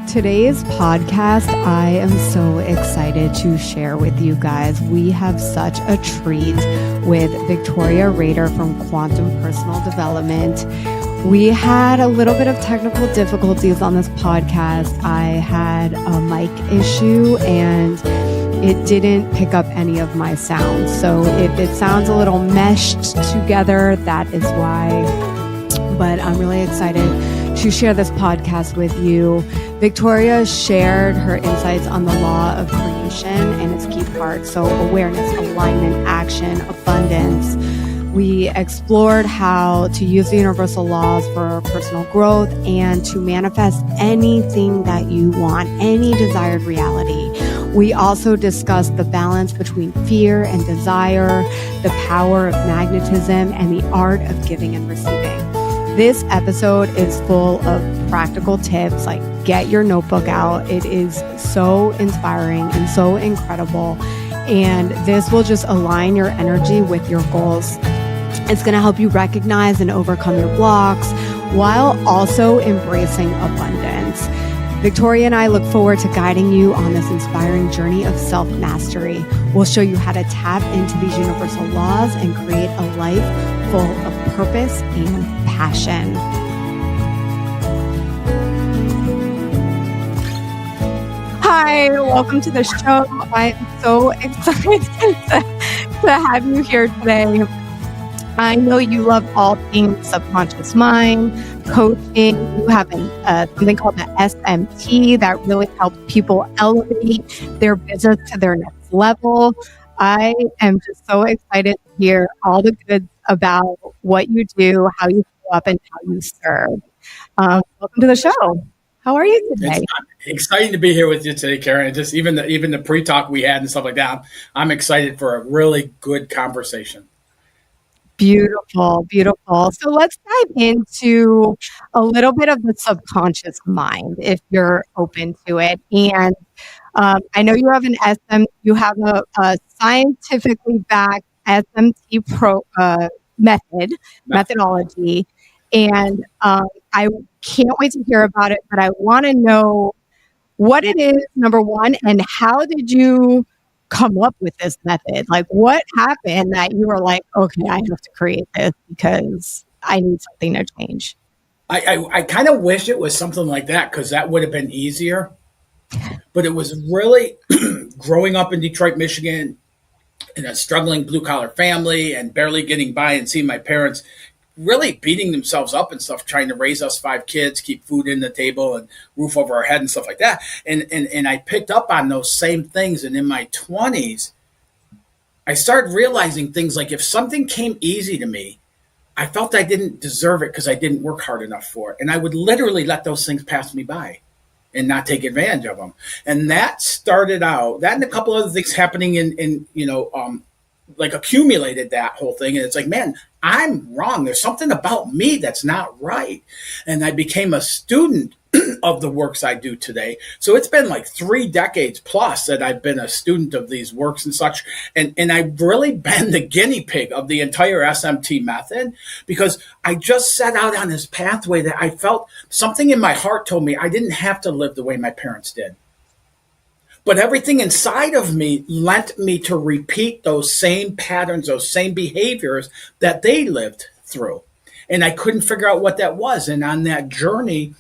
Today's podcast, I am so excited to share with you guys. We have such a treat with Victoria Rader from Quantum Personal Development. We had a little bit of technical difficulties on this podcast. I had a mic issue and it didn't pick up any of my sounds. So if it sounds a little meshed together, that is why. But I'm really excited to share this podcast with you. Victoria shared her insights on the law of creation and its key parts. So awareness, alignment, action, abundance. We explored how to use the universal laws for personal growth and to manifest anything that you want, any desired reality. We also discussed the balance between fear and desire, the power of magnetism, and the art of giving and receiving. This episode is full of practical tips, like get your notebook out. It is so inspiring and so incredible. And this will just align your energy with your goals. It's going to help you recognize and overcome your blocks while also embracing abundance. Victoria and I look forward to guiding you on this inspiring journey of self-mastery. We'll show you how to tap into these universal laws and create a life full of purpose and passion. Hi, welcome to the show. I'm so excited to have you here today. I know you love all things subconscious mind, coaching. You have something called the SMT that really helps people elevate their business to their next level. I am just so excited to hear all the good about what you do, how you show up, and how you serve. Welcome to the show. How are you today? It's exciting to be here with you today, Caryn. Just even the pre-talk we had and stuff like that. I'm excited for a really good conversation. Beautiful, beautiful. So let's dive into a little bit of the subconscious mind, if you're open to it. And I know you have you have a scientifically backed SMT methodology, and I can't wait to hear about it. But I want to know what it is, number one, and how did you come up with this method? Like, what happened that you were like, okay, I have to create this because I need something to change? I kind of wish it was something like that because that would have been easier. But it was really growing up in Detroit, Michigan, in a struggling blue-collar family and barely getting by and seeing my parents really beating themselves up and stuff, trying to raise us 5 kids, keep food in the table and roof over our head and stuff like that. And I picked up on those same things. And in my 20s, I started realizing things like if something came easy to me, I felt I didn't deserve it because I didn't work hard enough for it. And I would literally let those things pass me by and not take advantage of them. And that started out, that and a couple other things happening like accumulated that whole thing. And it's like, man, I'm wrong. There's something about me that's not right. And I became a student of the works I do today. So it's been like 3 decades plus that I've been a student of these works and such. And I've really been the guinea pig of the entire SMT method because I just set out on this pathway that I felt something in my heart told me I didn't have to live the way my parents did. But everything inside of me lent me to repeat those same patterns, those same behaviors that they lived through. And I couldn't figure out what that was. And on that journey,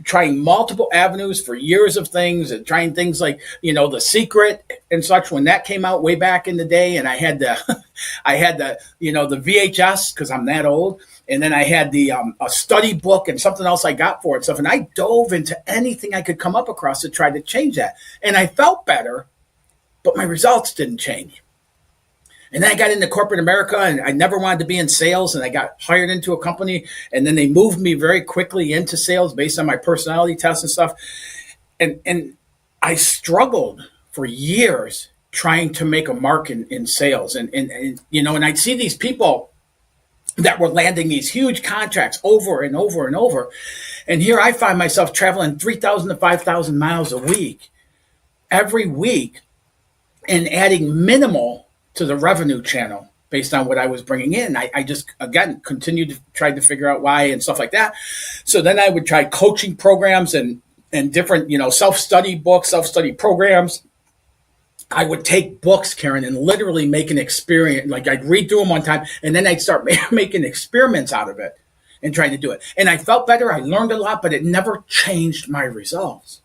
trying multiple avenues for years of things and trying things like, The Secret and such, when that came out way back in the day, and I had the the VHS because I'm that old. And then I had a study book and something else I got for it stuff. And I dove into anything I could come up across to try to change that. And I felt better, but my results didn't change. And then I got into corporate America and I never wanted to be in sales. And I got hired into a company and then they moved me very quickly into sales based on my personality tests and stuff. And I struggled for years trying to make a mark in sales. And I'd see these people that were landing these huge contracts over and over and over. And here I find myself traveling 3,000 to 5,000 miles a week, every week, and adding minimal to the revenue channel based on what I was bringing in. I just, again, continued to try to figure out why and stuff like that. So then I would try coaching programs and and different, self-study books, self-study programs. I would take books, Caryn, and literally make an experience. Like I'd read through them one time, and then I'd start making experiments out of it and trying to do it. And I felt better. I learned a lot, but it never changed my results.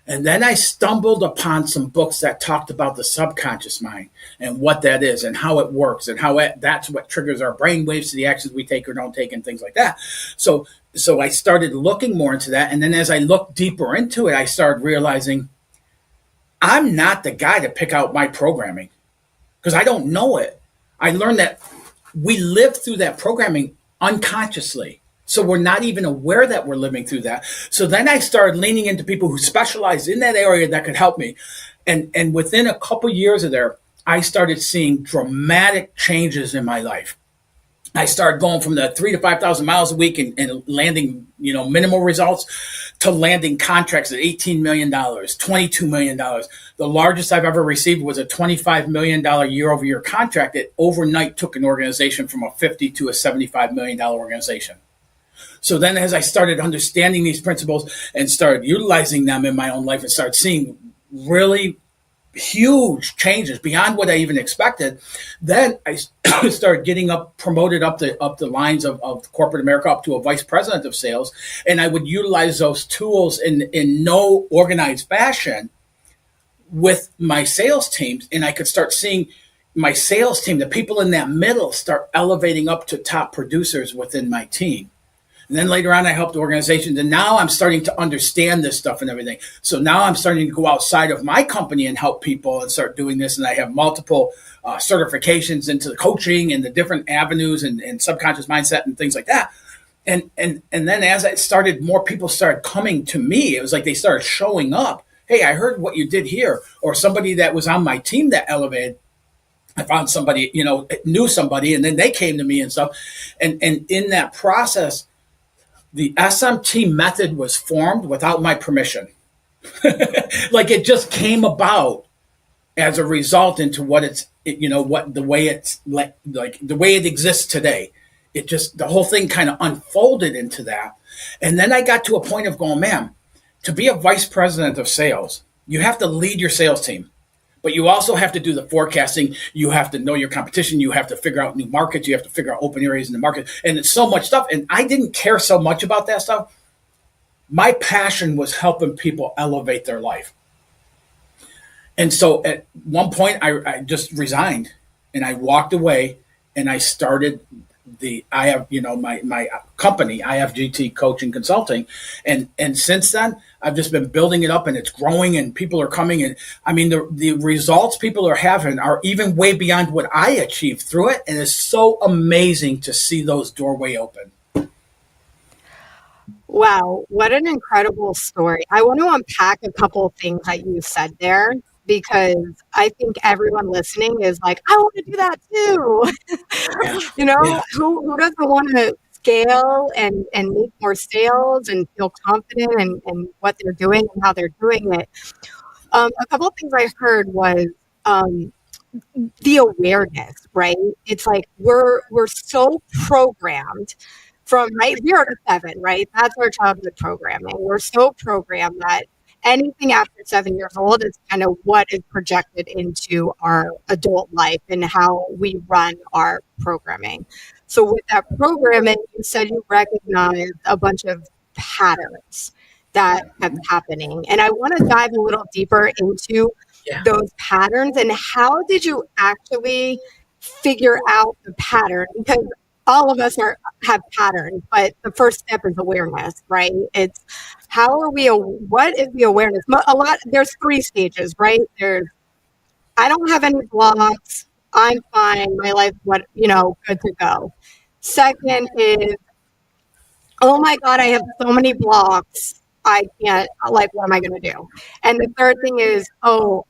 And then I stumbled upon some books that talked about the subconscious mind and what that is and how it works and how that's what triggers our brain waves to the actions we take or don't take and things like that. So I started looking more into that. And then as I looked deeper into it, I started realizing I'm not the guy to pick out my programming because I don't know it. I learned that we live through that programming unconsciously. So we're not even aware that we're living through that. So then I started leaning into people who specialize in that area that could help me. And within a couple years of there, I started seeing dramatic changes in my life. I started going from the 3,000 to 5,000 miles a week and landing, minimal results to landing contracts at $18 million, $22 million. The largest I've ever received was a $25 million year-over-year contract that overnight took an organization from a $50 to a $75 million organization. So then as I started understanding these principles and started utilizing them in my own life and started seeing really huge changes beyond what I even expected, then I started getting promoted up the lines of corporate America up to a vice president of sales. And I would utilize those tools in no organized fashion with my sales teams. And I could start seeing my sales team, the people in that middle, start elevating up to top producers within my team. And then later on, I helped organizations. And now I'm starting to understand this stuff and everything. So now I'm starting to go outside of my company and help people and start doing this. And I have multiple certifications into the coaching and the different avenues and subconscious mindset and things like that. And then as I started, more people started coming to me. It was like they started showing up. Hey, I heard what you did here. Or somebody that was on my team that elevated. I found somebody, knew somebody, and then they came to me and stuff. And in that process, the SMT method was formed without my permission. Like it just came about as a result into what the way it exists today. It just, the whole thing kind of unfolded into that. And then I got to a point of going, man, to be a vice president of sales, you have to lead your sales team. But you also have to do the forecasting. You have to know your competition. You have to figure out new markets. You have to figure out open areas in the market. And it's so much stuff. And I didn't care so much about that stuff. My passion was helping people elevate their life. And so at one point, I just resigned and I walked away and I started my company, IFGT Coaching Consulting. And since then, I've just been building it up and it's growing and people are coming. And I mean, the results people are having are even way beyond what I achieved through it. And it's so amazing to see those doorway open. Wow, what an incredible story. I want to unpack a couple of things that you said there because I think everyone listening is like, I want to do that too. Yeah. Who doesn't want to scale and make more sales and feel confident in what they're doing and how they're doing it? A couple of things I heard was the awareness, right? It's like we're so programmed from 0 to 7, right? That's our childhood programming. We're so programmed that anything after 7 years old is kind of what is projected into our adult life and how we run our programming. So with that programming, you said you recognized a bunch of patterns that kept happening. And I want to dive a little deeper into those patterns and how did you actually figure out the pattern? Because all of us have patterns, but the first step is awareness, right? It's what is the awareness? There's 3 stages, right? There's, I don't have any blocks. I'm fine. My life, good to go. Second is, oh my God, I have so many blocks. I can't, what am I going to do? And the third thing is, how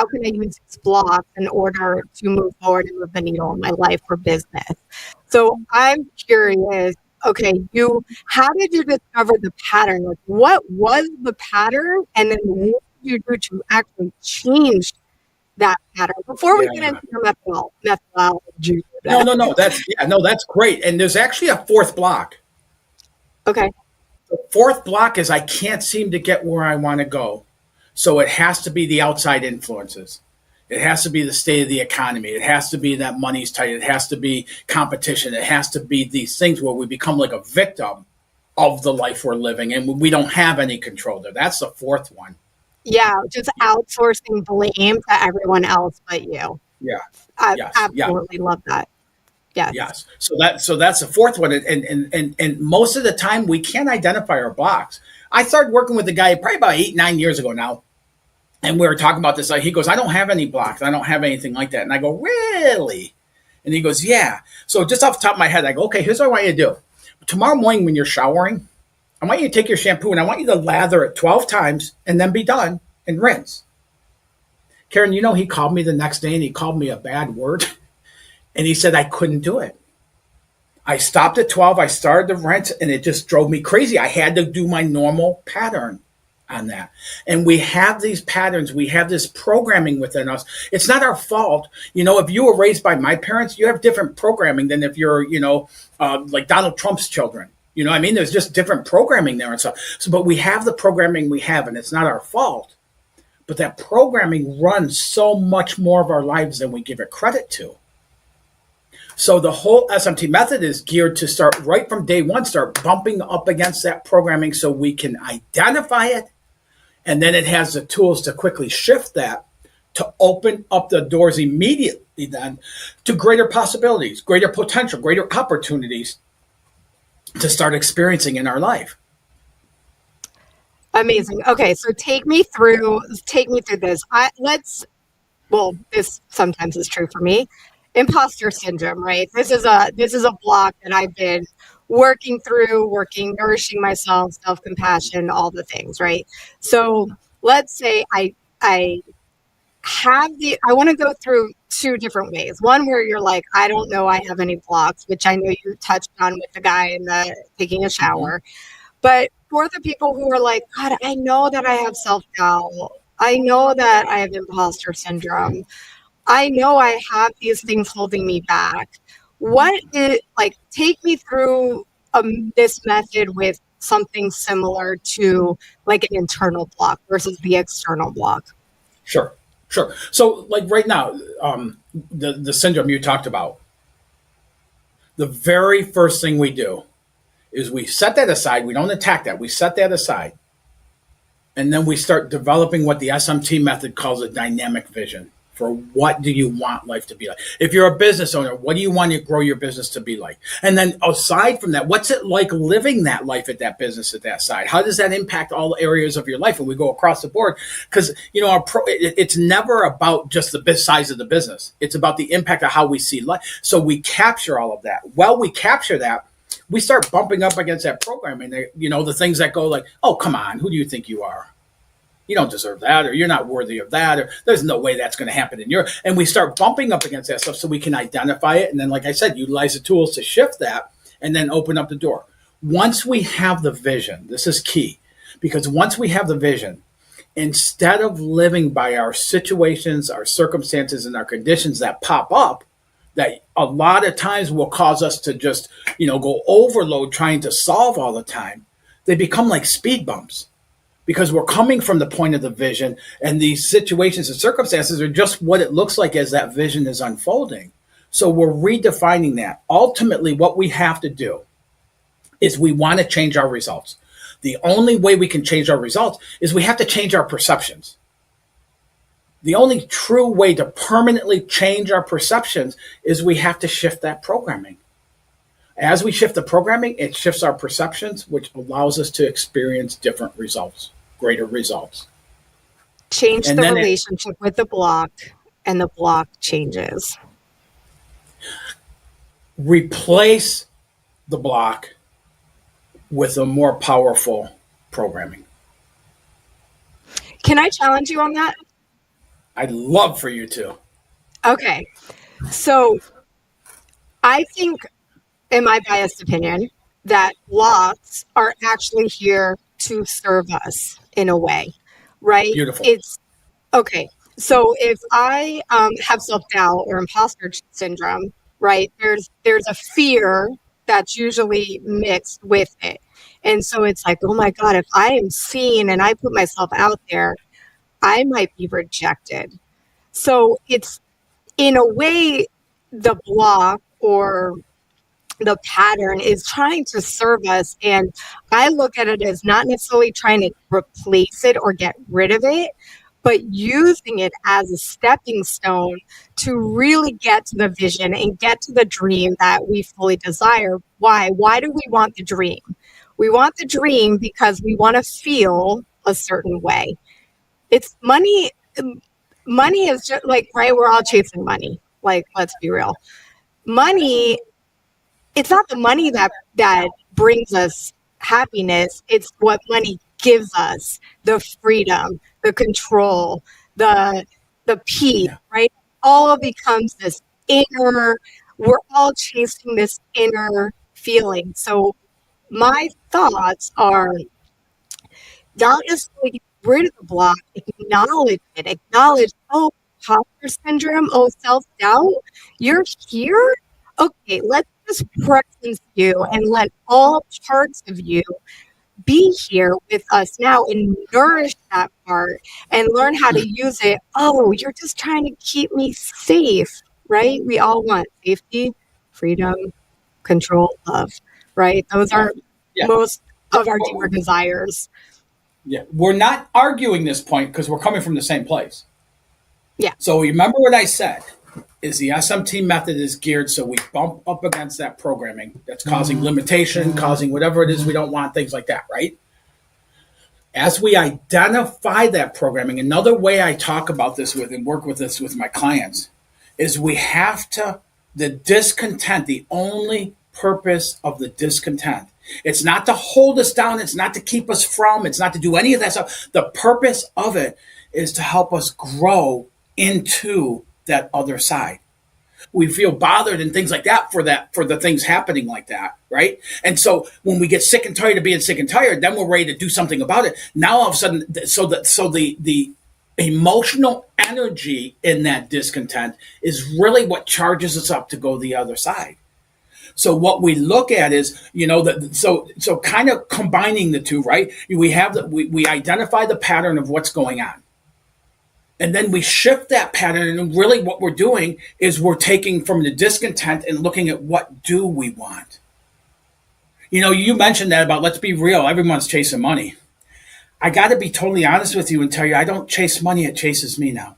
can I use these blocks in order to move forward and move the needle in my life or business? So I'm curious, okay, how did you discover the pattern? Like, what was the pattern? And then what did you do to actually change that pattern before we get into your methodology? No, that's great. And there's actually a 4th block. Okay. The fourth block is I can't seem to get where I want to go. So it has to be the outside influences. It has to be the state of the economy. It has to be that money's tight. It has to be competition. It has to be these things where we become like a victim of the life we're living and we don't have any control there. That's the fourth one. Yeah, just outsourcing blame to everyone else but you. Yeah. I Yes. absolutely love that. Yes. Yes. So that's the fourth one. And most of the time we can't identify our blocks. I started working with a guy probably about 8-9 years ago now. And we were talking about this. He goes, I don't have any blocks. I don't have anything like that. And I go, really? And he goes, yeah. So just off the top of my head, I go, okay, here's what I want you to do. Tomorrow morning when you're showering, I want you to take your shampoo and I want you to lather it 12 times and then be done and rinse. Caryn, he called me the next day and he called me a bad word. And he said I couldn't do it. I stopped at 12. I started to rinse and it just drove me crazy. I had to do my normal pattern on that. And we have these patterns. We have this programming within us. It's not our fault. If you were raised by my parents, you have different programming than if you're, like Donald Trump's children. You know what I mean? There's just different programming there and stuff. But we have the programming we have, and it's not our fault. But that programming runs so much more of our lives than we give it credit to. So the whole SMT method is geared to start right from day one, start bumping up against that programming so we can identify it. And then it has the tools to quickly shift that to open up the doors immediately then to greater possibilities, greater potential, greater opportunities to start experiencing in our life. Amazing. Okay, so take me through this. This sometimes is true for me. Imposter syndrome, right? This is a block that I've been working through, nourishing myself, self-compassion, all the things, right? So let's say I want to go through two different ways. One where you're like, I don't know I have any blocks, which I know you touched on with the guy in the taking a shower. But for the people who are like, God, I know that I have self-doubt. I know that I have imposter syndrome. I know I have these things holding me back. Take me through this method with something similar to like an internal block versus the external block. Sure. So like right now, the syndrome you talked about, the very first thing we do is we set that aside. We don't attack that. We set that aside. And then we start developing what the SMT method calls a dynamic vision for what do you want life to be like. If you're a business owner, what do you want to grow your business to be like? And then aside from that, what's it like living that life at that business at that side? How does that impact all areas of your life? And we go across the board because, it's never about just the size of the business. It's about the impact of how we see life. So we capture all of that. Well, we capture that. We start bumping up against that programming, the things that go like, oh, come on, who do you think you are? You don't deserve that, or you're not worthy of that, or there's no way that's going to happen and we start bumping up against that stuff so we can identify it. And then, like I said, utilize the tools to shift that and then open up the door. Once we have the vision, this is key, because once we have the vision, instead of living by our situations, our circumstances, and our conditions that pop up, that a lot of times will cause us to just, go overload trying to solve all the time, they become like speed bumps. Because we're coming from the point of the vision, and these situations and circumstances are just what it looks like as that vision is unfolding. So we're redefining that. Ultimately, what we have to do is we want to change our results. The only way we can change our results is we have to change our perceptions. The only true way to permanently change our perceptions is we have to shift that programming. As we shift the programming, it shifts our perceptions, which allows us to experience different results, greater results. Change the relationship with the block, and the block changes. Replace the block with a more powerful programming. Can I challenge you on that? I'd love for you to. Okay. So I think, in my biased opinion, that blocks are actually here to serve us in a way, right? Beautiful. It's okay. So if I have self-doubt or imposter syndrome, right, there's a fear that's usually mixed with it. And so it's like, oh my God, if I am seen and I put myself out there, I might be rejected. So it's, in a way, the block or the pattern is trying to serve us. And I look at it as not necessarily trying to replace it or get rid of it, but using it as a stepping stone to really get to the vision and get to the dream that we fully desire. Why? Why do we want the dream? We want the dream because we want to feel a certain way. It's money. Money is just like, right, we're all chasing money. Like, let's be real. Money, it's not the money that brings us happiness. It's what money gives us: the freedom, the control, the peace, right? All becomes this inner, we're all chasing this inner feeling. So my thoughts are not just like get rid of the block, acknowledge it, acknowledge, oh, imposter syndrome, oh, self-doubt, you're here? Okay, let's just presence you and let all parts of you be here with us now and nourish that part and learn how to use it. Oh, you're just trying to keep me safe, right? We all want safety, freedom, control, love, right? Those are most of our deeper desires. Yeah, we're not arguing this point because we're coming from the same place. Yeah. So remember what I said is the SMT method is geared so we bump up against that programming that's causing limitation, causing whatever it is we don't want, things like that, right? As we identify that programming, another way I talk about this with and work with this with my clients is we have to, the discontent, the only purpose of the discontent, it's not to hold us down, it's not to keep us from, it's not to do any of that stuff. The purpose of it is to help us grow into that other side. We feel bothered and things like that for the things happening like that, right? And so when we get sick and tired of being sick and tired, then we're ready to do something about it. Now all of a sudden, the emotional energy in that discontent is really what charges us up to go the other side. So what we look at is, so kind of combining the two, right? We identify the pattern of what's going on. And then we shift that pattern, and really what we're doing is we're taking from the discontent and looking at what do we want. You mentioned that about, let's be real, everyone's chasing money. I got to be totally honest with you and tell you, I don't chase money, it chases me now.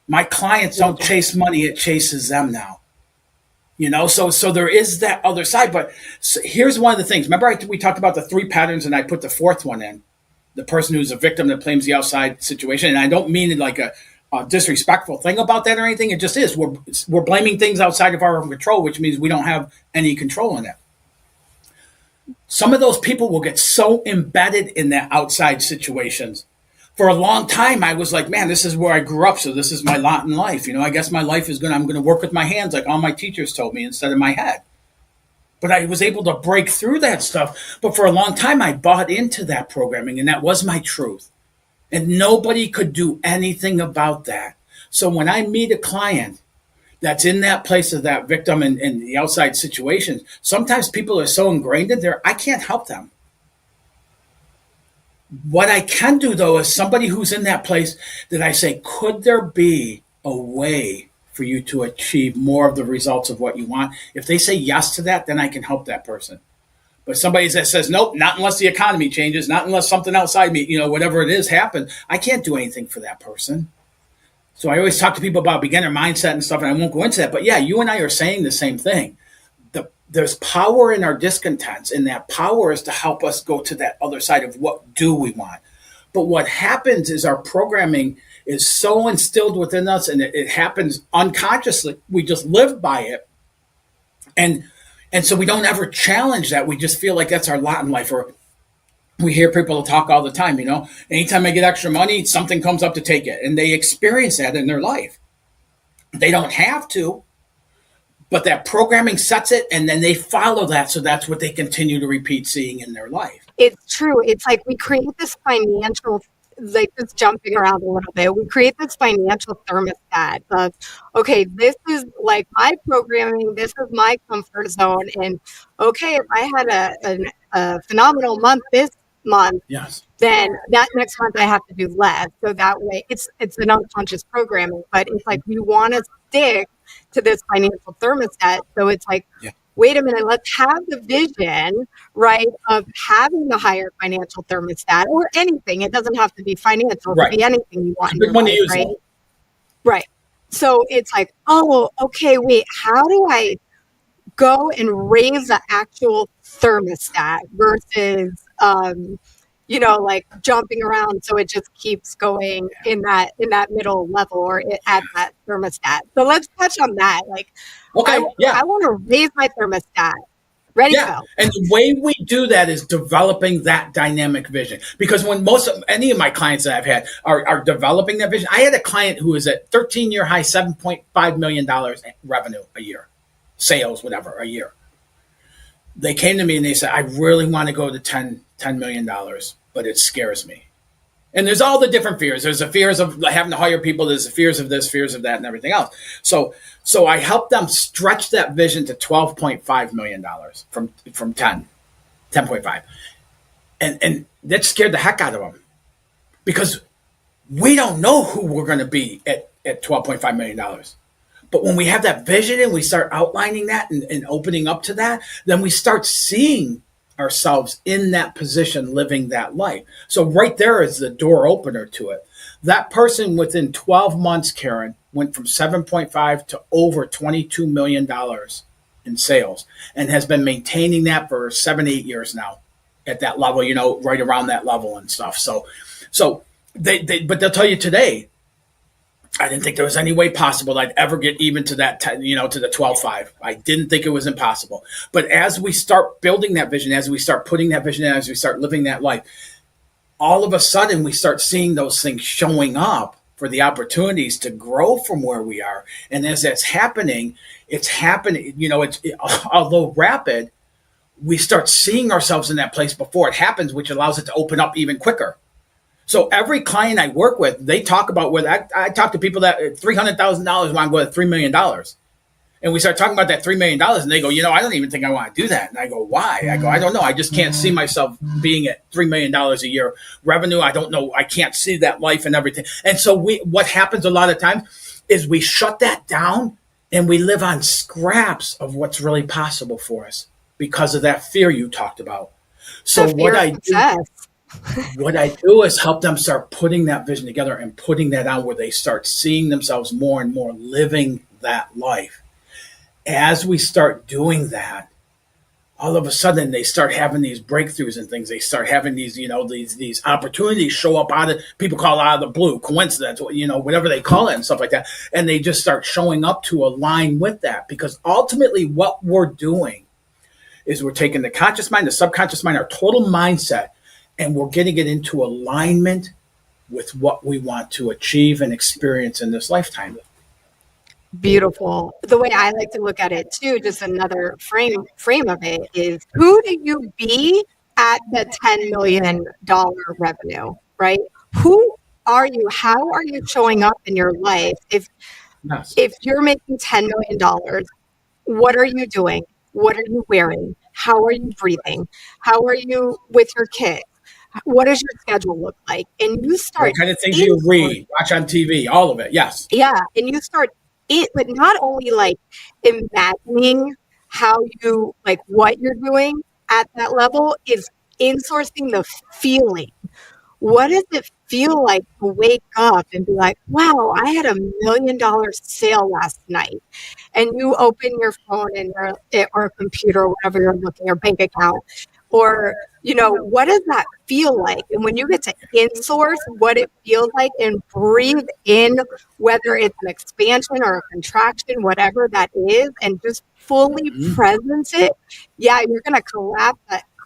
My clients don't chase money, it chases them now. So there is that other side. But here's one of the things. Remember we talked about the 3 patterns and I put the 4th one in. The person who's a victim that blames the outside situation. And I don't mean it like a disrespectful thing about that or anything. It just is. We're blaming things outside of our own control, which means we don't have any control in it. Some of those people will get so embedded in their outside situations. For a long time, I was like, man, this is where I grew up, so this is my lot in life. I guess my life is I'm going to work with my hands like all my teachers told me instead of my head. But I was able to break through that stuff. But for a long time, I bought into that programming, and that was my truth. And nobody could do anything about that. So when I meet a client that's in that place of that victim and the outside situations, sometimes people are so ingrained in there, I can't help them. What I can do, though, is somebody who's in that place that I say, could there be a way for you to achieve more of the results of what you want? If they say yes to that, then I can help that person. But somebody that says, nope, not unless the economy changes, not unless something outside me, whatever it is happens, I can't do anything for that person. So I always talk to people about beginner mindset and stuff, and I won't go into that. But yeah, you and I are saying the same thing. There's power in our discontents, and that power is to help us go to that other side of what do we want. But what happens is our programming is so instilled within us, and it happens unconsciously. We just live by it. And so we don't ever challenge that. We just feel like that's our lot in life. Or we hear people talk all the time, anytime they get extra money, something comes up to take it. And they experience that in their life. They don't have to, but that programming sets it, and then they follow that. So that's what they continue to repeat seeing in their life. It's true. It's like we create this financial like just jumping around a little bit, we create this financial thermostat of, okay, this is like my programming, this is my comfort zone. And okay, if I had a phenomenal month this month, Yes. then that next month I have to do less. So that way it's an unconscious programming, but it's like we want to stick to this financial thermostat. So it's like, Yeah. wait a minute, let's have the vision, right, of having the higher financial thermostat or anything. It doesn't have to be financial, it Right. could be anything you want It's in a your good one to life, use, right? though. Right. So it's like, oh, okay, wait, how do I go and raise the actual thermostat versus, like jumping around so it just keeps going in that middle level or at that thermostat. So let's touch on that. Like, Okay. Yeah. I want to raise my thermostat. Ready, Yeah. go. And the way we do that is developing that dynamic vision. Because when any of my clients that I've had are developing that vision, I had a client who was at 13-year high, $7.5 million revenue a year, sales, whatever, a year. They came to me and they said, I really want to go to $10 million, but it scares me. And there's all the different fears. There's the fears of having to hire people. There's the fears of this, fears of that, and everything else. So I helped them stretch that vision to $12.5 million from 10.5. And that scared the heck out of them because we don't know who we're going to be at $12.5 million. But when we have that vision and we start outlining that and opening up to that, then we start seeing ourselves in that position, living that life. So right there is the door opener to it. That person within 12 months, Caryn, went from 7.5 to over $22 million in sales and has been maintaining that for 7-8 years now at that level, right around that level and stuff. So but they'll tell you today, I didn't think there was any way possible I'd ever get even to that, to the 12.5. I didn't think it was impossible. But as we start building that vision, as we start putting that vision in, as we start living that life, all of a sudden we start seeing those things showing up for the opportunities to grow from where we are. And as that's happening, it's although rapid, we start seeing ourselves in that place before it happens, which allows it to open up even quicker. So every client I work with, they talk about whether I talk to people that $300,000 want to go to $3 million. And we start talking about that $3 million and they go, I don't even think I want to do that. And I go, why? I go, I don't know. I just can't see myself being at $3 million a year revenue. I don't know. I can't see that life and everything. And so what happens a lot of times is we shut that down and we live on scraps of what's really possible for us because of that fear you talked about. So what I do is help them start putting that vision together and putting that out where they start seeing themselves more and more living that life. As we start doing that, all of a sudden they start having these breakthroughs and things. They start having these, these opportunities show up people call it out of the blue, coincidence, whatever they call it and stuff like that. And they just start showing up to align with that because ultimately what we're doing is we're taking the conscious mind, the subconscious mind, our total mindset, and we're getting it into alignment with what we want to achieve and experience in this lifetime. Beautiful. The way I like to look at it too, just another frame of it is, who do you be at the $10 million revenue, right? Who are you? How are you showing up in your life? If you're making $10 million, what are you doing? What are you wearing? How are you breathing? How are you with your kids? What does your schedule look like? And you start what kind of things you read, watch on TV, all of it. Yes. Yeah. And you start but not only like imagining how you like what you're doing at that level, is insourcing the feeling. What does it feel like to wake up and be like, wow, I had $1 million sale last night? And you open your phone and or computer or whatever you're looking, your bank account, or what does that feel like? And when you get to insource what it feels like and breathe in, whether it's an expansion or a contraction, whatever that is, and just fully presence it, you're going to collapse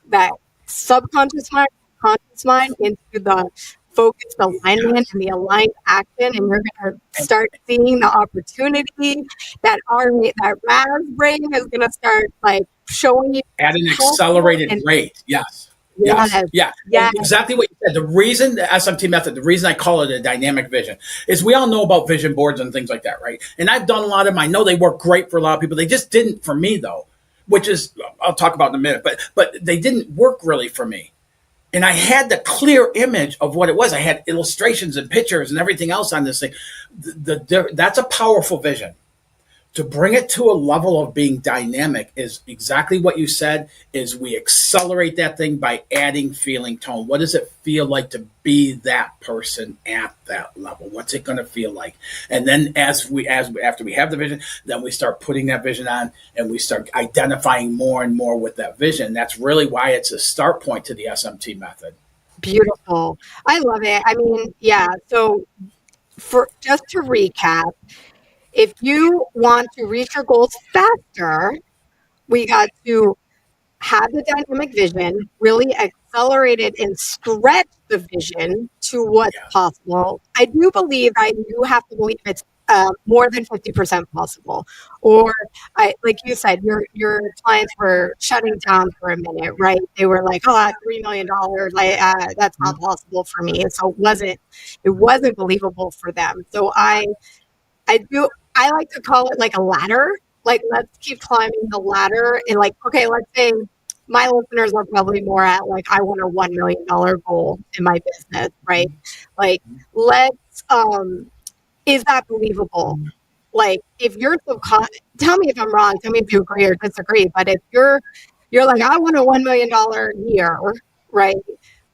that subconscious mind, conscious mind into the focused alignment and the aligned action, and you're going to start seeing the opportunity that Raz brain is going to start like showing you at an accelerated rate. Yes. Yes. Yes. Yeah. Yes. Exactly what you said. The reason the SMT method, the reason I call it a dynamic vision is we all know about vision boards and things like that, right? And I've done a lot of them. I know they work great for a lot of people. They just didn't for me though, which is I'll talk about in a minute, but they didn't work really for me. And I had the clear image of what it was. I had illustrations and pictures and everything else on this thing. That's a powerful vision. To bring it to a level of being dynamic is exactly what you said, is we accelerate that thing by adding feeling tone. What does it feel like to be that person at that level? What's it going to feel like? And then after we have the vision, then we start putting that vision on and we start identifying more and more with that vision. That's really why it's a start point to the SMT method. Beautiful. I love it. I mean, yeah. So for just to recap, if you want to reach your goals faster, we got to have the dynamic vision, really accelerate it and stretch the vision to what's possible. I do believe you have to believe it's more than 50% possible. Or like you said, your clients were shutting down for a minute, right? They were like, oh, $3 million, that's not possible for me. And so it wasn't believable for them. So I like to call it like a ladder. Like, let's keep climbing the ladder. And like, okay, let's say my listeners are probably more at like, I want a $1 million goal in my business, right? Like, is that believable? Like, if you're tell me if I'm wrong, tell me if you agree or disagree. But if you're like, I want a $1 million year, right?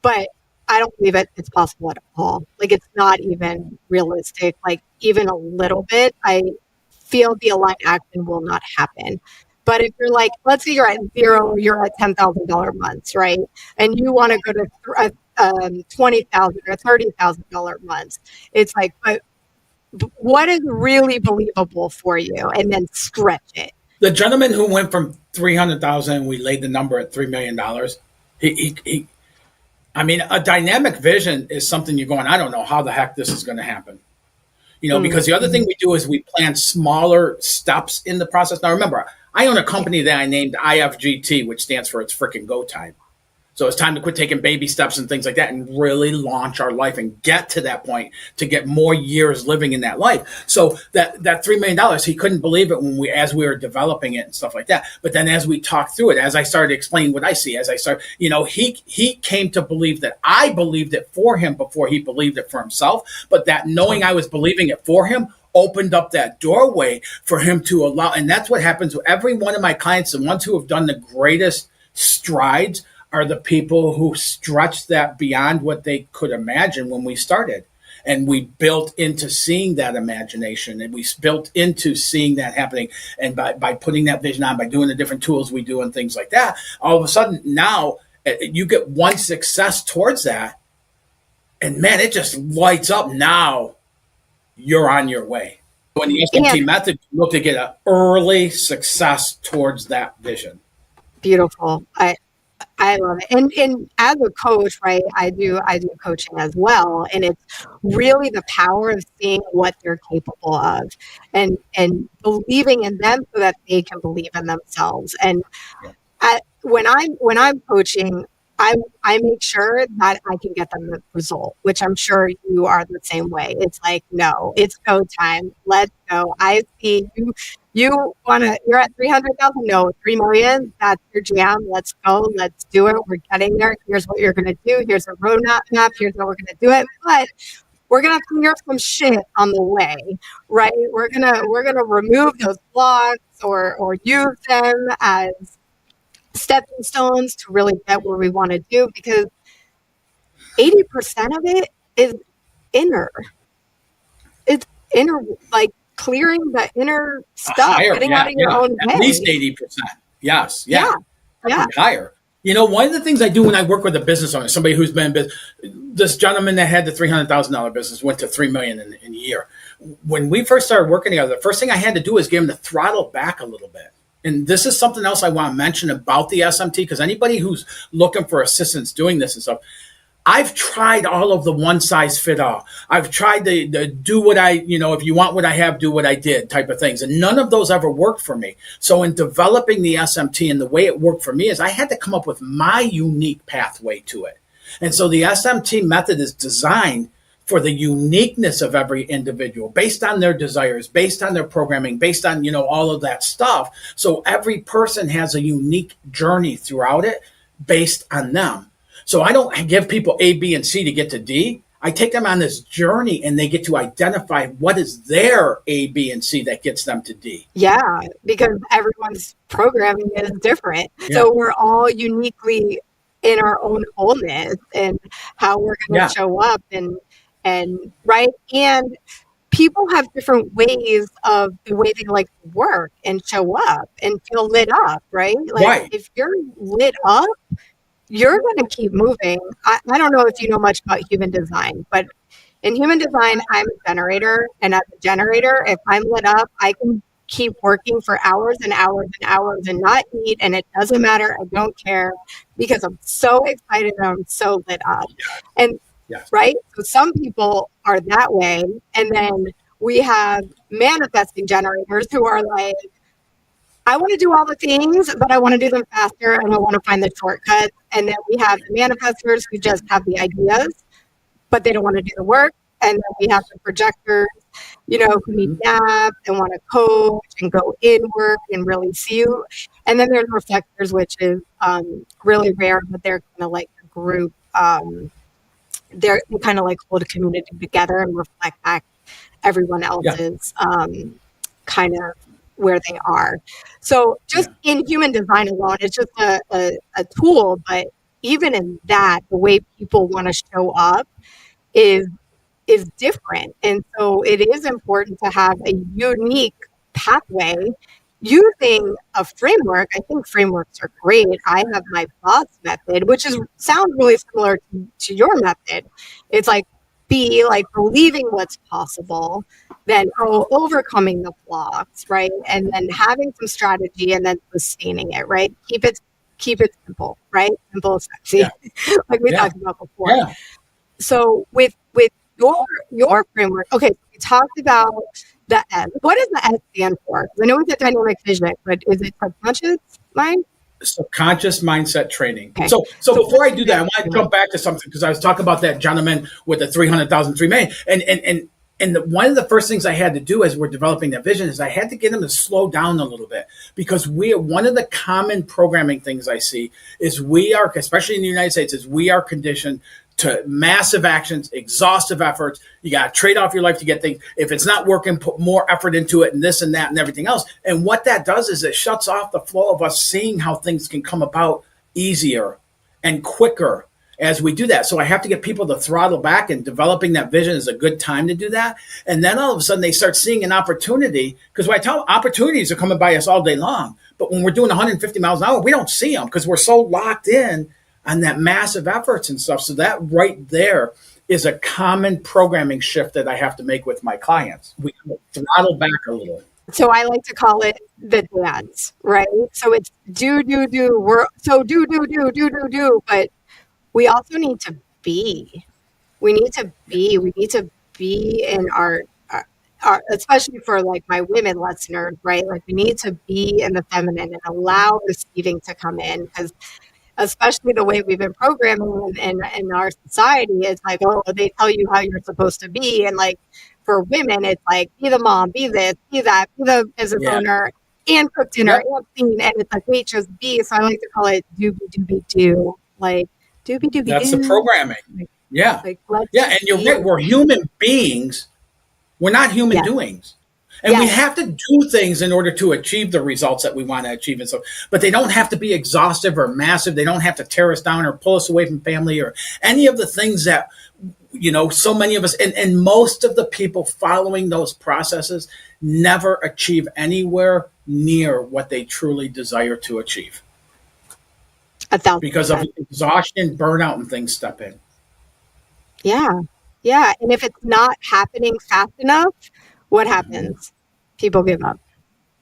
But I don't believe it's possible at all. Like, it's not even realistic. Like, even a little bit, I feel the aligned action will not happen. But if you're like, let's say you're at zero, you're at $10,000 months, right? And you want to go to $20,000 or $30,000 months, it's like, but what is really believable for you? And then stretch it. The gentleman who went from 300,000, we laid the number at $3 million. I mean, a dynamic vision is something you're going, I don't know how the heck this is going to happen. Because the other thing we do is we plan smaller steps in the process. Now, remember, I own a company that I named IFGT, which stands for It's Frickin' Go Time. So it's time to quit taking baby steps and things like that and really launch our life and get to that point to get more years living in that life. So that $3 million, he couldn't believe it as we were developing it and stuff like that. But then as we talked through it, as I started explaining what I see, he came to believe that I believed it for him before he believed it for himself. But that knowing I was believing it for him opened up that doorway for him to allow. And that's what happens with every one of my clients, the ones who have done the greatest strides are the people who stretched that beyond what they could imagine when we started. And we built into seeing that imagination and we built into seeing that happening. And by putting that vision on, by doing the different tools we do and things like that, all of a sudden now you get one success towards that. And man, it just lights up. Now you're on your way. When the SMT method, you look to get an early success towards that vision. Beautiful. I love it. And as a coach, right, I do coaching as well. And it's really the power of seeing what they're capable of and believing in them so that they can believe in themselves. And when I'm coaching, I make sure that I can get them the result, which I'm sure you are the same way. It's like, no, it's go time. Let's go. I see you. You're at 300,000. No, 3 million. That's your jam. Let's go. Let's do it. We're getting there. Here's what you're going to do. Here's a roadmap. Here's how we're going to do it. But we're going to clear some shit on the way, right? We're going to remove those blocks or use them as stepping stones to really get where we want to do, because 80% of it is inner. It's inner, like clearing the inner stuff, getting out of your own head. At least 80%. Yes. Yeah. Higher. One of the things I do when I work with a business owner, somebody who's been in business, this gentleman that had the $300,000 business went to $3 million in a year. When we first started working together, the first thing I had to do was get him to throttle back a little bit. And this is something else I want to mention about the SMT, because anybody who's looking for assistance doing this and stuff, I've tried all of the one size fit all. I've tried the do what I, if you want what I have, do what I did type of things. And none of those ever worked for me. So in developing the SMT, and the way it worked for me is I had to come up with my unique pathway to it. And so the SMT method is designed for the uniqueness of every individual based on their desires, based on their programming, based on, all of that stuff. So every person has a unique journey throughout it based on them. So I don't give people A, B, and C to get to D. I take them on this journey and they get to identify what is their A, B, and C that gets them to D. Yeah, because everyone's programming is different. Yeah. So we're all uniquely in our own wholeness and how we're going to show up and right. And people have different ways of the way they like to work and show up and feel lit up, right? Like if you're lit up, you're going to keep moving. I don't know if you know much about human design, but in human design, I'm a generator. And as a generator, if I'm lit up, I can keep working for hours and hours and hours and not eat. And it doesn't matter. I don't care because I'm so excited and I'm so lit up. And right. So some people are that way. And then we have manifesting generators who are like, I want to do all the things, but I want to do them faster and I want to find the shortcuts. And then we have the manifestors who just have the ideas, but they don't want to do the work. And then we have the projectors, who need naps and want to coach and go inward and really see you. And then there's reflectors, which is really rare, but they're kind of like a group. They kind of like hold a community together and reflect back everyone else's kind of where they are. So just in human design alone, it's just a tool, but even in that, the way people want to show up is different. And so it is important to have a unique pathway using a framework. I think frameworks are great. I have my boss method, which sounds really similar to your method. It's like believing what's possible, then overcoming the blocks, right? And then having some strategy and then sustaining it, right? Keep it simple, right? Simple, sexy, like we talked about before. Yeah. So with your framework, okay, so we talked about the S. What does the S stand for? I know it's a dynamic vision, but is it subconscious mind? Subconscious mindset training. Okay. So before I do that, I want to jump back to something because I was talking about that gentleman with the 300,000 $3 million. And one of the first things I had to do as we're developing that vision is I had to get him to slow down a little bit because one of the common programming things I see is we are, especially in the United States, is we are conditioned to massive actions, exhaustive efforts. You got to trade off your life to get things. If it's not working, put more effort into it and this and that and everything else. And what that does is it shuts off the flow of us seeing how things can come about easier and quicker as we do that. So I have to get people to throttle back, and developing that vision is a good time to do that. And then all of a sudden they start seeing an opportunity, because when I tell them opportunities are coming by us all day long, but when we're doing 150 miles an hour, we don't see them because we're so locked in on that massive efforts and stuff. So that right there is a common programming shift that I have to make with my clients. We throttle back a little. So I like to call it the dance, right? So it's do. We're so do. But we also need to be. We need to be in our especially for like my women listeners, right? Like we need to be in the feminine and allow receiving to come in, because especially the way we've been programming in our society, it's like, oh, they tell you how you're supposed to be. And like for women, it's like, be the mom, be this, be that, be the business owner, and cook dinner, and clean. And it's like, wait, just be. So I like to call it do. Like, doobie. That's the programming. And you're right. We're human beings. We're not human doings. And we have to do things in order to achieve the results that we want to achieve. And so, but they don't have to be exhaustive or massive. They don't have to tear us down or pull us away from family or any of the things that, so many of us, and most of the people following those processes never achieve anywhere near what they truly desire to achieve. Because of exhaustion, burnout, and things step in. Yeah. And if it's not happening fast enough, what happens? People give up.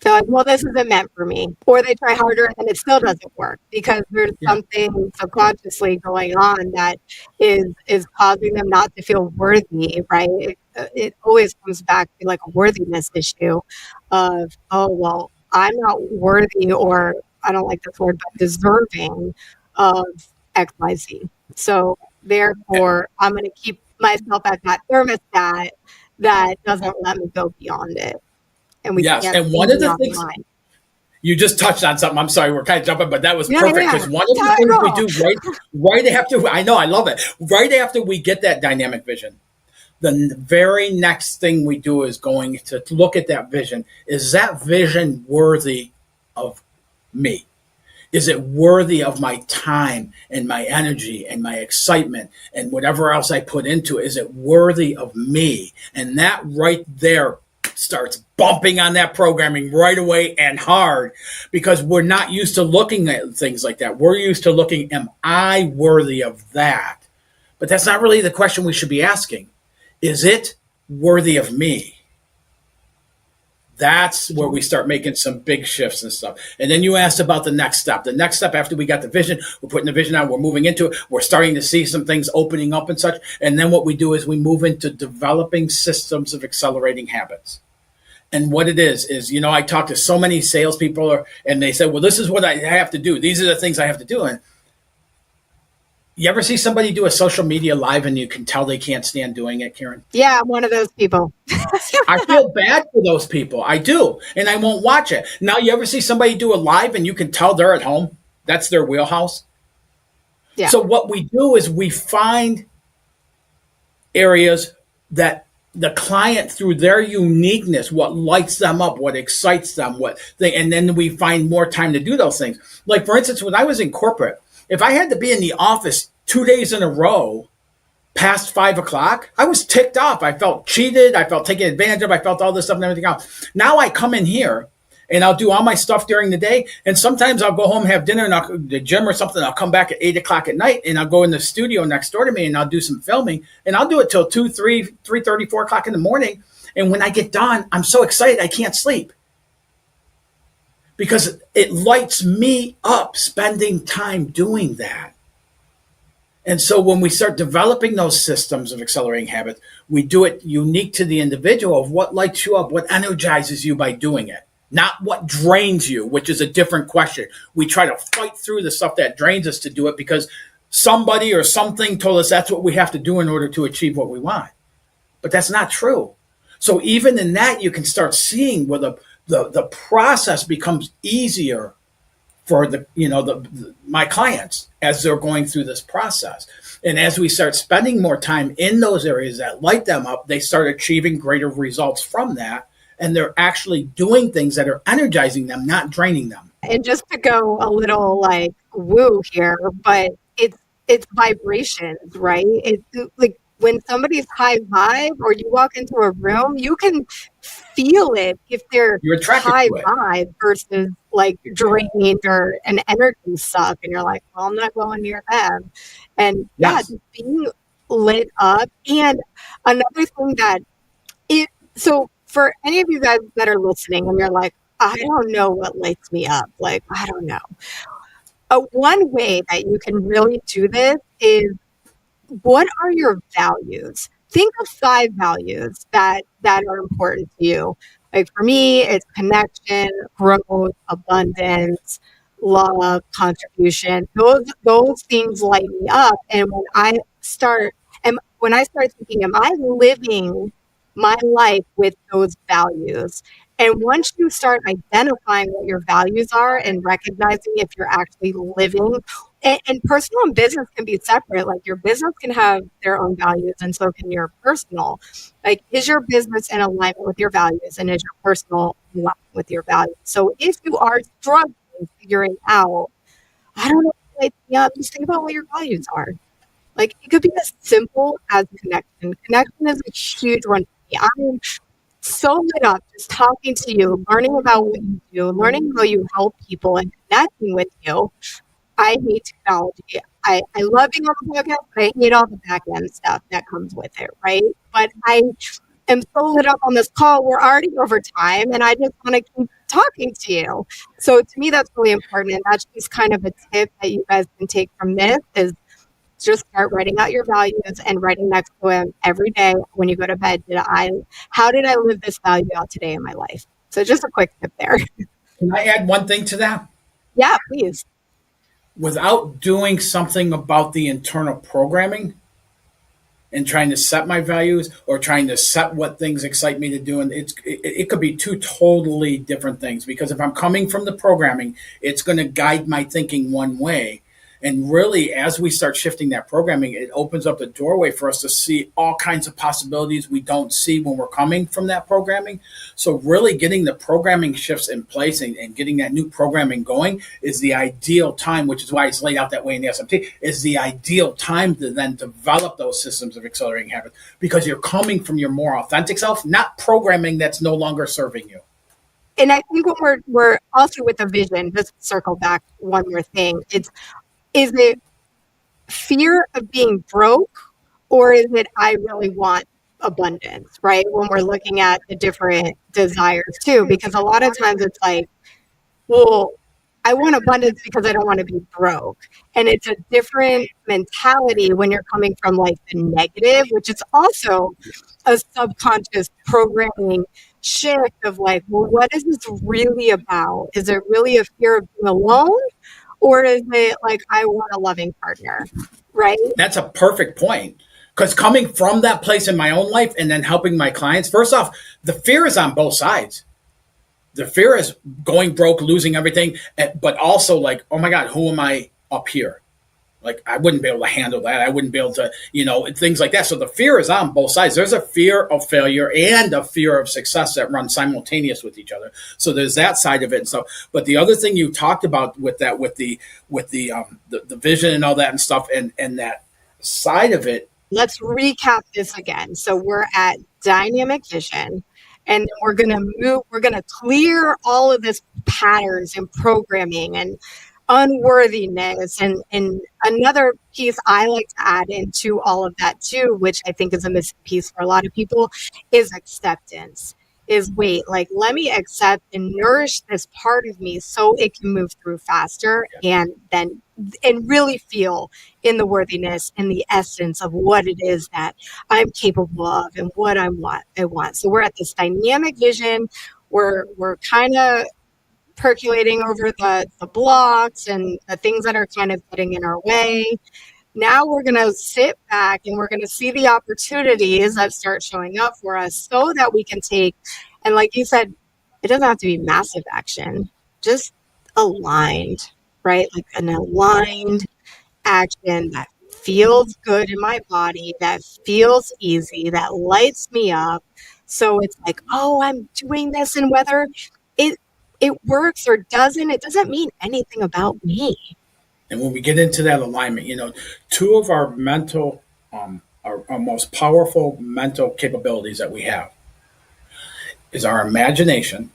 They're like, well, this isn't meant for me. Or they try harder and it still doesn't work because there's Yeah. something subconsciously going on that is causing them not to feel worthy, right? It always comes back to like a worthiness issue of, oh, well, I'm not worthy, or I don't like this word, but deserving of XYZ. So therefore, I'm going to keep myself at that thermostat that doesn't let me go beyond it. And we Yes. can't And see one of the beyond the things line. you just touched on something. I'm sorry, we're kind of jumping, but that was Yeah, perfect yeah. because one of the Not things at we all. do right after, I know, I love it. Right after we get that dynamic vision, the very next thing we do is going to look at that vision. Is that vision worthy of me? Is it worthy of my time and my energy and my excitement and whatever else I put into it? Is it worthy of me? And that right there starts bumping on that programming right away and hard because we're not used to looking at things like that. We're used to looking, am I worthy of that? But that's not really the question we should be asking. Is it worthy of me? That's where we start making some big shifts and stuff. And then you asked about the next step. The next step after we got the vision, we're putting the vision out, we're moving into it, we're starting to see some things opening up and such. And then what we do is we move into developing systems of accelerating habits. And what it is, I talk to so many salespeople and they say, well, this is what I have to do. These are the things I have to do. And you ever see somebody do a social media live and you can tell they can't stand doing it, Caryn? Yeah, I'm one of those people. I feel bad for those people. I do. And I won't watch it. Now, you ever see somebody do a live and you can tell they're at home? That's their wheelhouse. Yeah. So what we do is we find areas that the client, through their uniqueness, what lights them up, what excites them, and then we find more time to do those things. Like, for instance, when I was in corporate, if I had to be in the office 2 days in a row past 5 o'clock, I was ticked off. I felt cheated. I felt taken advantage of. I felt all this stuff and everything else. Now I come in here and I'll do all my stuff during the day. And sometimes I'll go home, have dinner, and I'll go to the gym or something. I'll come back at 8 o'clock at night and I'll go in the studio next door to me and I'll do some filming. And I'll do it till 2, 3, 3:30, 4 o'clock in the morning. And when I get done, I'm so excited I can't sleep because it lights me up spending time doing that. And so when we start developing those systems of accelerating habits, we do it unique to the individual of what lights you up, what energizes you by doing it, not what drains you, which is a different question. We try to fight through the stuff that drains us to do it because somebody or something told us that's what we have to do in order to achieve what we want. But that's not true. So even in that, you can start seeing where the process becomes easier for my clients as they're going through this process. And as we start spending more time in those areas that light them up, they start achieving greater results from that. And they're actually doing things that are energizing them, not draining them. And just to go a little like woo here, but it's vibrations, right? It's like when somebody's high vibe or you walk into a room, you can feel it if they're You're attracted high to it. vibe versus like drained or an energy suck. And you're like, well, I'm not going near them. And yeah, Yes. just being lit up. And another thing so for any of you guys that are listening and you're like, I don't know what lights me up. Like, I don't know. One way that you can really do this is, what are your values? Think of 5 values that are important to you. Like for me, it's connection, growth, abundance, love, contribution. Those things light me up. And when I start thinking, am I living my life with those values? And once you start identifying what your values are and recognizing if you're actually living, and personal and business can be separate. Like your business can have their own values and so can your personal. Like, is your business in alignment with your values and is your personal in alignment with your values? So if you are struggling figuring out, I don't know, like, yeah, just think about what your values are. Like it could be as simple as connection. Connection is a huge one for me. I'm so lit up just talking to you, learning about what you do, learning how you help people and connecting with you. I hate technology. I love being on the podcast, but I hate all the back end stuff that comes with it, right? But I am so lit up on this call. We're already over time, and I just want to keep talking to you. So to me, that's really important. And that's just kind of a tip that you guys can take from this is just start writing out your values and writing next to them every day when you go to bed. How did I live this value out today in my life? So just a quick tip there. Can I add one thing to that? Yeah, please. Without doing something about the internal programming and trying to set my values or trying to set what things excite me to do, and it could be two totally different things, because if I'm coming from the programming, it's going to guide my thinking one way. And really, as we start shifting that programming, it opens up the doorway for us to see all kinds of possibilities we don't see when we're coming from that programming. So really getting the programming shifts in place and getting that new programming going is the ideal time, which is why it's laid out that way in the SMT, is the ideal time to then develop those systems of accelerating habits, because you're coming from your more authentic self, not programming that's no longer serving you. And I think when we're also with a vision, just circle back one more thing. Is it fear of being broke, or is it I really want abundance, right? When we're looking at the different desires too, because a lot of times it's like, well, I want abundance because I don't want to be broke. And it's a different mentality when you're coming from like the negative, which is also a subconscious programming shift of like, well, what is this really about? Is it really a fear of being alone? Or is it like, I want a loving partner, right? That's a perfect point. Because coming from that place in my own life and then helping my clients, first off, the fear is on both sides. The fear is going broke, losing everything, but also like, oh my God, who am I up here? Like, I wouldn't be able to handle that. I wouldn't be able to, things like that. So the fear is on both sides. There's a fear of failure and a fear of success that run simultaneous with each other. So there's that side of it. And so, but the other thing you talked about with that, with the vision and all that and stuff, and that side of it. Let's recap this again. So we're at dynamic vision, and we're going to clear all of this patterns and programming and unworthiness. And another piece I like to add into all of that too, which I think is a missing piece for a lot of people, is acceptance. Is wait, like, let me accept and nourish this part of me so it can move through faster, and really feel in the worthiness and the essence of what it is that I'm capable of and what I want. So we're at this dynamic vision. We're kind of percolating over the blocks and the things that are kind of getting in our way. Now we're going to sit back and we're going to see the opportunities that start showing up for us so that we can take, and like you said, it doesn't have to be massive action, just aligned, right? Like an aligned action that feels good in my body, that feels easy, that lights me up. So it's like, oh, I'm doing this, and whether it works or doesn't, it doesn't mean anything about me. And when we get into that alignment, two of our mental, our most powerful mental capabilities that we have is our imagination,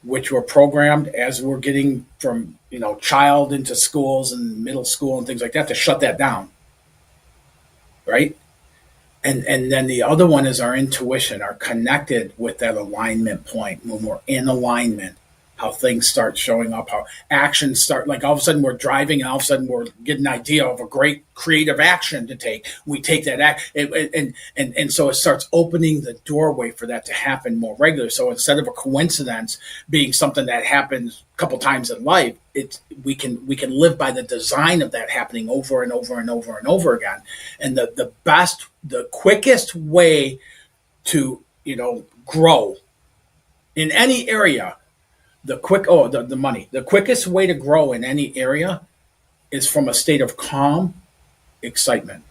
which we're programmed as we're getting from, child into schools and middle school and things like that, to shut that down. Right? And then the other one is our intuition, our connected with that alignment point. When we're in alignment, how things start showing up, how actions start, like all of a sudden we're driving and all of a sudden we're getting an idea of a great creative action to take. We take that act, and so it starts opening the doorway for that to happen more regularly. So instead of a coincidence being something that happens a couple times in life, we can live by the design of that happening over and over and over and over again. And the quickest way to grow in any area, the quickest way to grow in any area is from a state of calm excitement.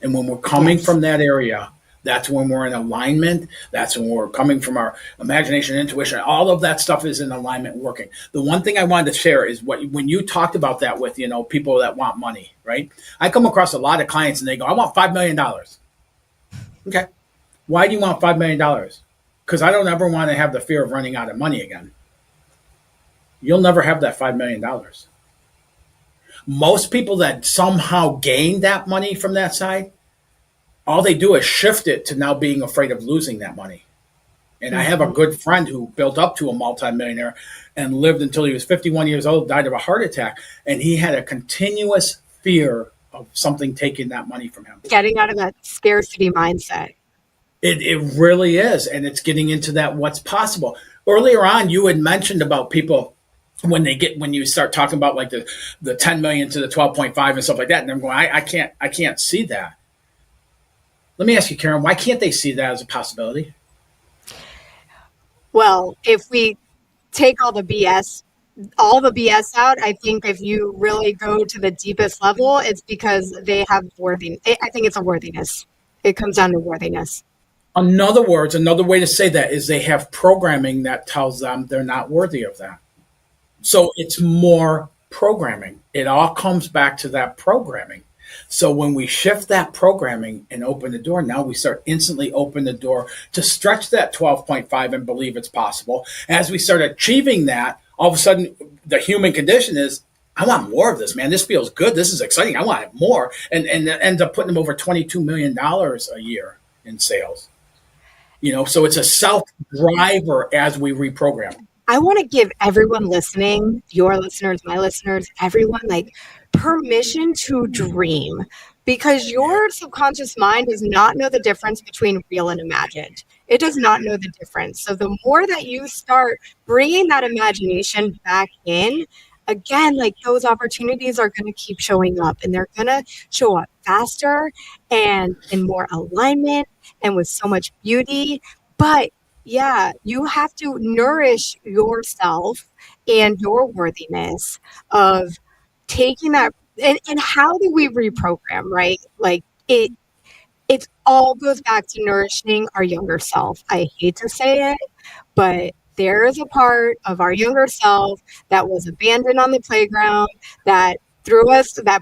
And when we're coming from that area, that's when we're in alignment. That's when we're coming from our imagination, intuition. All of that stuff is in alignment working. The one thing I wanted to share is when you talked about that with, people that want money, right? I come across a lot of clients and they go, I want $5 million. Okay. Why do you want $5 million? Because I don't ever want to have the fear of running out of money again. You'll never have that $5 million. Most people that somehow gain that money from that side, all they do is shift it to now being afraid of losing that money. And I have a good friend who built up to a multimillionaire and lived until he was 51 years old, died of a heart attack. And he had a continuous fear of something taking that money from him. Getting out of that scarcity mindset. It really is. And it's getting into that what's possible. Earlier on, you had mentioned about people when you start talking about like the 10 million to the 12.5 and stuff like that. And I'm going, I can't see that. Let me ask you, Caryn, why can't they see that as a possibility? Well, if we take all the BS out, I think if you really go to the deepest level, it's because they have worthiness. I think it's a worthiness. It comes down to worthiness. In other words, another way to say that is they have programming that tells them they're not worthy of that. So it's more programming. It all comes back to that programming. So when we shift that programming and open the door, now we start instantly open the door to stretch that 12.5 and believe it's possible. As we start achieving that, all of a sudden the human condition is, I want more of this, man. This feels good. This is exciting. I want more. And ends up putting them over $22 million a year in sales. So it's a self-driver as we reprogram. I want to give everyone listening, your listeners, my listeners, everyone, like permission to dream, because your subconscious mind does not know the difference between real and imagined. It does not know the difference. So the more that you start bringing that imagination back in, again, like those opportunities are going to keep showing up, and they're going to show up faster and in more alignment and with so much beauty. But yeah, you have to nourish yourself and your worthiness of taking that. And how do we reprogram, right? Like it all goes back to nourishing our younger self. I hate to say it, but there is a part of our younger self that was abandoned on the playground, that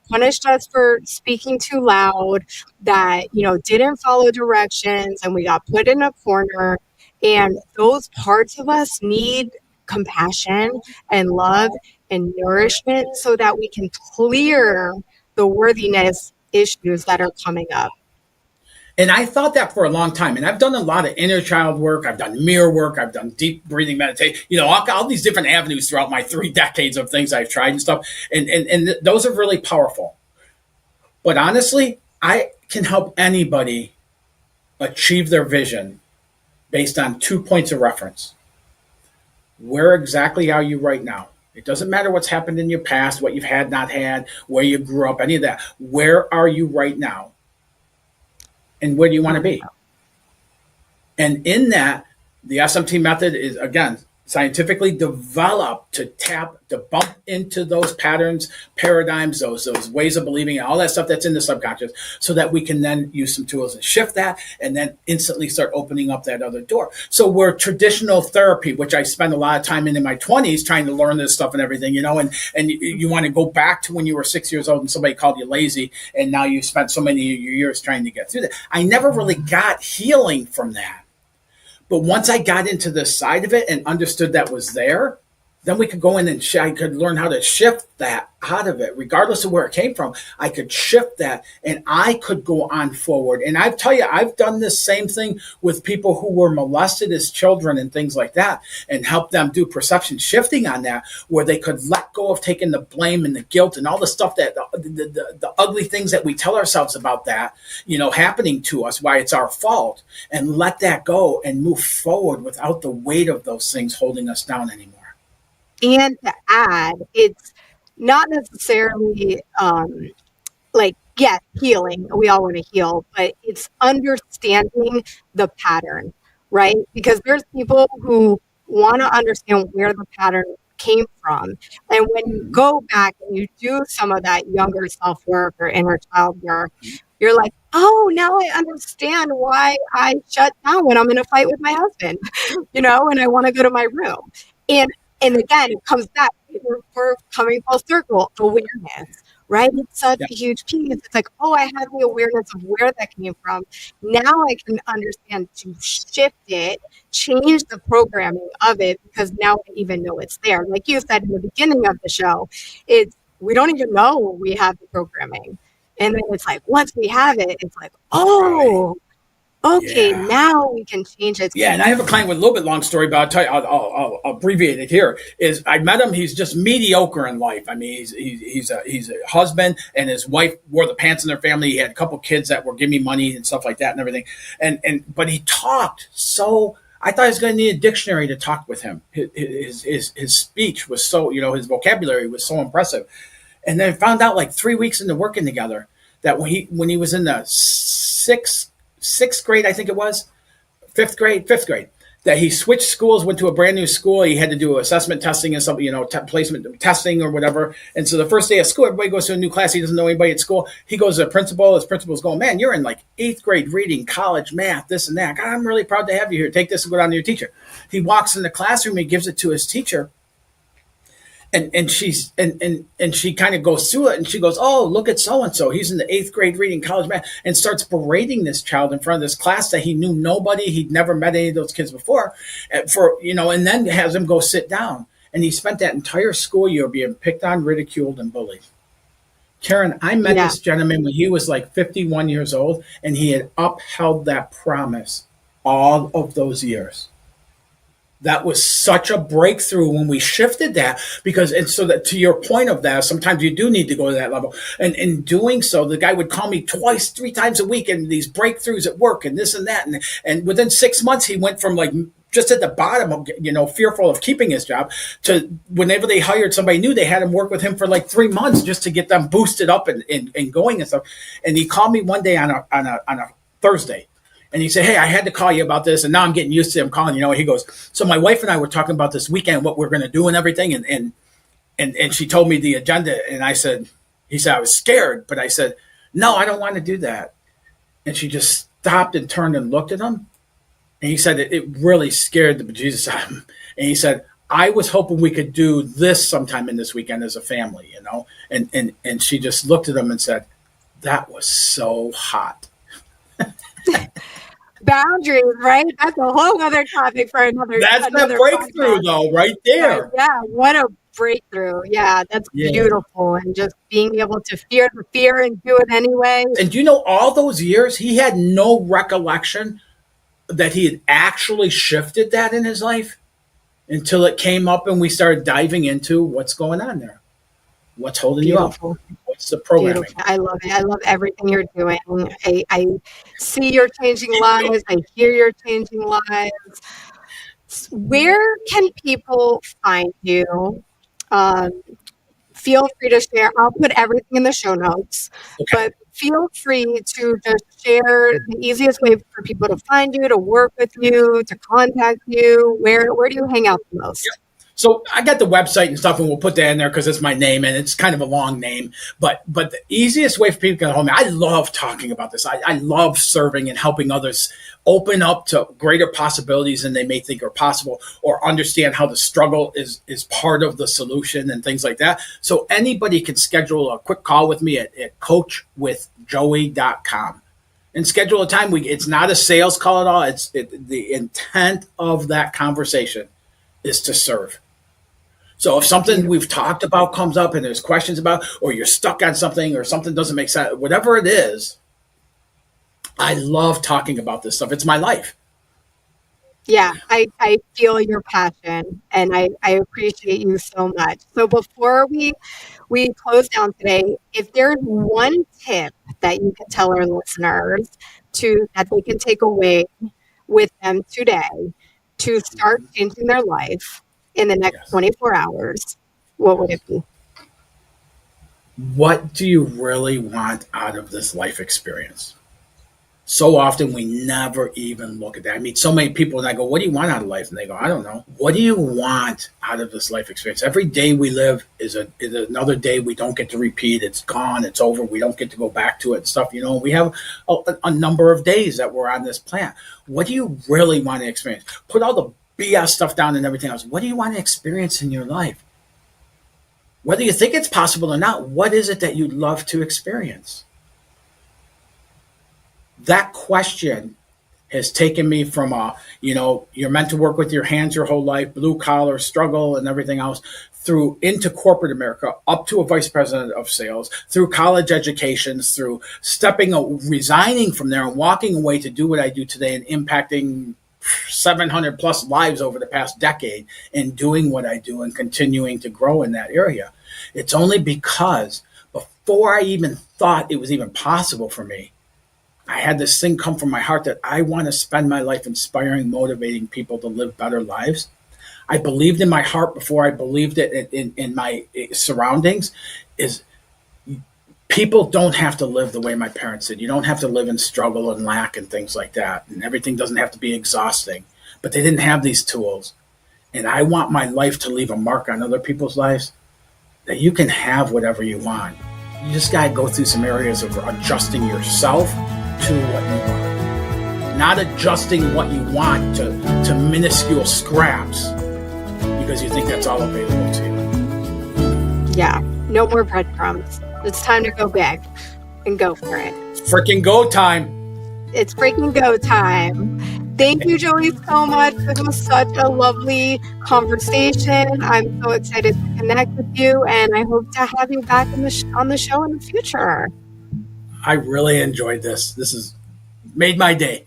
punished us for speaking too loud, that, didn't follow directions, and we got put in a corner. And those parts of us need compassion and love and nourishment so that we can clear the worthiness issues that are coming up. And I thought that for a long time. And I've done a lot of inner child work. I've done mirror work. I've done deep breathing meditation, all these different avenues throughout my 3 decades of things I've tried and stuff. And those are really powerful. But honestly, I can help anybody achieve their vision based on 2 points of reference. Where exactly are you right now? It doesn't matter what's happened in your past, what you've had, not had, where you grew up, any of that. Where are you right now? And where do you want to be? And in that, the SMT method is, again, scientifically developed to bump into those patterns, paradigms, those ways of believing, and all that stuff that's in the subconscious, so that we can then use some tools and shift that, and then instantly start opening up that other door. So where traditional therapy, which I spent a lot of time in my 20s trying to learn this stuff and everything, and you want to go back to when you were 6 years old and somebody called you lazy, and now you spent so many years trying to get through that. I never really got healing from that. But once I got into the side of it and understood that was there, then we could go in and I could learn how to shift that out of it, regardless of where it came from. I could shift that and I could go on forward. And I tell you, I've done this same thing with people who were molested as children and things like that, and help them do perception shifting on that, where they could let go of taking the blame and the guilt and all the stuff that the ugly things that we tell ourselves about that, happening to us, why it's our fault, and let that go and move forward without the weight of those things holding us down anymore. And to add, it's not necessarily healing. We all want to heal, but it's understanding the pattern, right? Because there's people who want to understand where the pattern came from. And when you go back and you do some of that younger self work or inner child work, you're like, oh, now I understand why I shut down when I'm in a fight with my husband, and I want to go to my room. And again, it comes back. We're coming full circle. Awareness, right? It's such a huge piece. It's like, oh, I have the awareness of where that came from. Now I can understand to shift it, change the programming of it, because now I even know it's there. Like you said in the beginning of the show, we don't even know we have the programming. And then it's like, once we have it, it's like, oh, Okay, Yeah. now we can change it. Yeah, and I have a client with a little bit long story, but I'll tell you, I'll abbreviate it here. Is I met him. He's just mediocre in life. I mean, he's a husband, and his wife wore the pants in their family. He had a couple kids that were giving me money and stuff like that and everything. And but he talked so. I thought I was going to need a dictionary to talk with him. His speech was so, his vocabulary was so impressive. And then I found out like 3 weeks into working together that when he was in the sixth grade, I think it was fifth grade, that he switched schools, went to a brand new school. He had to do assessment testing and something, placement testing or whatever. And so the first day of school, everybody goes to a new class. He doesn't know anybody at school. He goes to the principal. His principal's going, man, you're in like 8th grade reading, college math, this and that. God, I'm really proud to have you here. Take this and go down to your teacher. He walks in the classroom. He gives it to his teacher. And she kind of goes through it, and she goes, oh, look at so and so, he's in the 8th grade reading college math, and starts berating this child in front of this class that he knew nobody, he'd never met any of those kids before, and then has him go sit down. And he spent that entire school year being picked on, ridiculed, and bullied. Caryn, I met Yeah. this gentleman when he was like 51 years old, and he had upheld that promise all of those years. That was such a breakthrough when we shifted that, and so that, to your point of that, sometimes you do need to go to that level. And in doing so, the guy would call me twice, 3 times a week, and these breakthroughs at work and this and that. And within 6 months, he went from like just at the bottom of, fearful of keeping his job, to whenever they hired somebody new, they had him work with him for like 3 months just to get them boosted up and going and stuff. And he called me one day on a Thursday. And he said, hey, I had to call you about this, and now I'm getting used to him calling. He goes, so my wife and I were talking about this weekend, what we're going to do and everything. And she told me the agenda. And he said, I was scared, but I said, no, I don't want to do that. And she just stopped and turned and looked at him. And he said, it really scared the bejesus out of him. And he said, I was hoping we could do this sometime in this weekend as a family, And she just looked at him and said, that was so hot. Boundaries, right? That's a whole other topic for another. That's the breakthrough, though, right there. Yeah, what a breakthrough. Yeah, that's beautiful. And just being able to fear the fear and do it anyway. And all those years, he had no recollection that he had actually shifted that in his life until it came up and we started diving into what's going on there. What's holding you up? What's the programming? Beautiful. I love it. I love everything you're doing. I see you're changing lives. I hear you're changing lives. Where can people find you? Feel free to share. I'll put everything in the show notes. Okay. But feel free to just share the easiest way for people to find you, to work with you, to contact you. Where do you hang out the most? Yep. So I got the website and stuff, and we'll put that in there because it's my name, and it's kind of a long name. But the easiest way for people to get hold of me, I love talking about this. I love serving and helping others open up to greater possibilities than they may think are possible, or understand how the struggle is part of the solution and things like that. So anybody can schedule a quick call with me at coachwithjoey.com. And schedule a time. It's not a sales call at all. The intent of that conversation is to serve. So if something we've talked about comes up and there's questions about, or you're stuck on something, or something doesn't make sense, whatever it is, I love talking about this stuff. It's my life. Yeah, I feel your passion, and I appreciate you so much. So before we close down today, if there's one tip that you can tell our listeners that they can take away with them today to start changing their life in the next 24 hours, what would it be? What do you really want out of this life experience? So often we never even look at that. I meet so many people and I go, what do you want out of life? And they go, I don't know. What do you want out of this life experience? Every day we live is another day we don't get to repeat. It's gone. It's over. We don't get to go back to it and stuff. We have a number of days that we're on this planet. What do you really want to experience? Put all the BS stuff down and everything else. What do you want to experience in your life? Whether you think it's possible or not, what is it that you'd love to experience? That question has taken me from you're meant to work with your hands your whole life, blue collar struggle and everything else, through into corporate America, up to a vice president of sales, through college educations, through resigning from there and walking away to do what I do today and impacting 700 plus lives over the past decade and doing what I do and continuing to grow in that area. It's only because before I even thought it was even possible for me, I had this thing come from my heart that I want to spend my life inspiring, motivating people to live better lives. I believed in my heart before I believed it in my surroundings. Is people don't have to live the way my parents did. You don't have to live in struggle and lack and things like that. And everything doesn't have to be exhausting. But they didn't have these tools. And I want my life to leave a mark on other people's lives, that you can have whatever you want. You just got to go through some areas of adjusting yourself to what you want. Not adjusting what you want to minuscule scraps because you think that's all available to you. Yeah, no more breadcrumbs. It's time to go big and go for it. Freaking go time. It's freaking go time. Thank you, Joey, so much. This was such a lovely conversation. I'm so excited to connect with you, and I hope to have you back on the show in the future. I really enjoyed this. This has made my day.